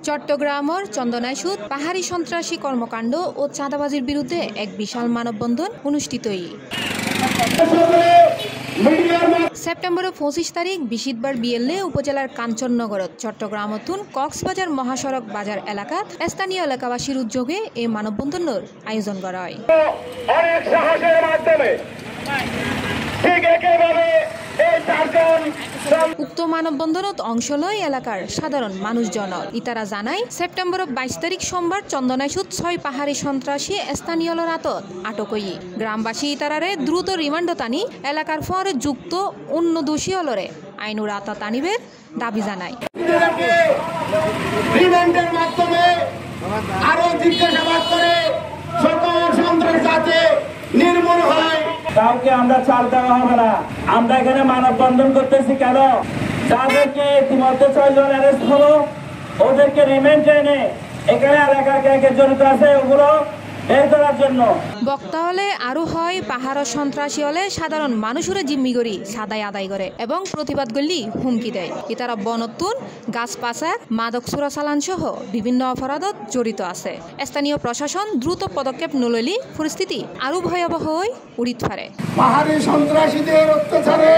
চট্টগ্রামের চন্দনাইশুত পাহাড়ি সন্ত্রাসী কর্মকাণ্ড ও চাঁদাবাজির বিরুদ্ধে এক বিশাল মানববন্ধন অনুষ্ঠিত। সেপ্টেম্বর 25 তারিখ বৃহস্পতিবার বিকেলে উপজেলার কাঞ্চননগরত চট্টগ্রামতুন কক্সবাজার মহাসড়ক বাজার এলাকাত স্থানীয় এলাকাবাসীর উদ্যোগে এই মানববন্ধনের আয়োজন করা হয়। উক্ত মানববন্ধনত অংশ লয় এলাকার সাধারণ মানুষজন। ইতারা জানায় সেপ্টেম্বর 22 তারিখ সোমবার চন্দনাইশুত 6 পাহাড়ি সন্ত্রাসী স্থানীয় রাতত আটক হই। গ্রামবাসী ইতারারে দ্রুত রিমান্ড টানি এলাকার ফরে যুক্ত অন্য দোষী হলরে আইনুর আতা টানিবের দাবি জানায়। রিমান্ডের মাধ্যমে আরো জিজ্ঞাসাবাদ করে সকল সন্ত্রাস যাতে নির্মূল হয়। কাউকে আমরা ছাড় দেওয়া হবে না। আমরা এখানে মানববন্ধন করতেছি কেন? যাদেরকে ইতিমধ্যে 6 জন অ্যারেস্ট হলো ওদেরকে রিমান্ড এনে এখানে এলাকাকে জড়িত আছে ওগুলো বের করার জন্য। বক্তা হলে আরো হয় পাহাড় সন্ত্রাসী হলে সাধারণ মানুষের জিম্মি করি সাদাই আদায় করে এবং প্রতিবাদ করলি হুমকি দেয়। ইতারা বনতুন গাছ পাচার মাদক চোরাচালান সহ বিভিন্ন অপরাধত জড়িত আছে। স্থানীয় প্রশাসন দ্রুত পদক্ষেপ নলইলে পরিস্থিতি আরো ভয়াবহ হয়ে উঠিত পারে। পাহাড়ি সন্ত্রাসীদের অত্যাচারে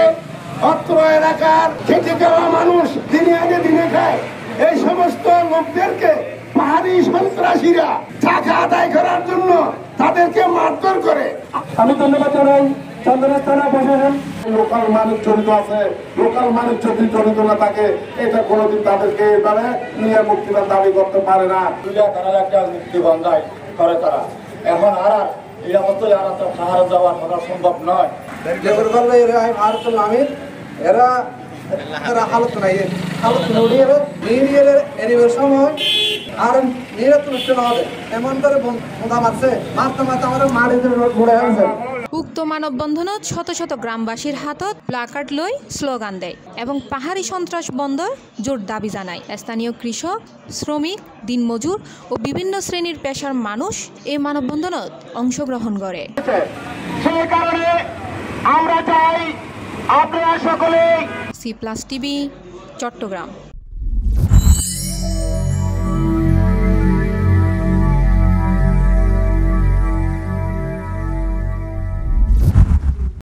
অত্র এলাকার খেটে খাওয়া মানুষ দিনে আগে দিনে খায়। এই সমস্ত লোকদেরকে পাহাড়ি সন্ত্রাসীরা টাকা আদায় করার জন্য তাদেরকে মারধর করে। আমি ধন্যবাদ জানাই চন্দনা থানা প্রশাসন। লোকাল মানুষ জড়িত আছে, লোকাল মানুষ যদি জড়িত না থাকে এটা কোনোদিন তাদেরকে এবারে নিয়ে মুক্তির দাবি করতে পারে না। তারা একটা মুক্তি বন্ধায় করে তারা এখন আর এই অবস্থায় আর পাহাড়ে যাওয়া সম্ভব নয়। ভারতুল আমির এরা হালত নাই হালত নড়িয়ে এর সময় আর নিরাপত্তা হবে এমন করে মোদা মারছে মারতে মারতে আমাদের মারি ঘুরে আসছে। উক্ত মানববন্ধনত শত শত গ্রামবাসীর হাতত প্লাকার্ড লই স্লোগান দেয় এবং পাহাড়ি সন্ত্রাস বন্ধর জোর দাবি জানায়। স্থানীয় কৃষক, শ্রমিক, দিনমজুর ও বিভিন্ন শ্রেণীর পেশার মানুষ এই মানববন্ধনত অংশগ্রহণ করে। সেই কারণে আমরা চাই আপনারা সকলে C+ TV চট্টগ্রাম।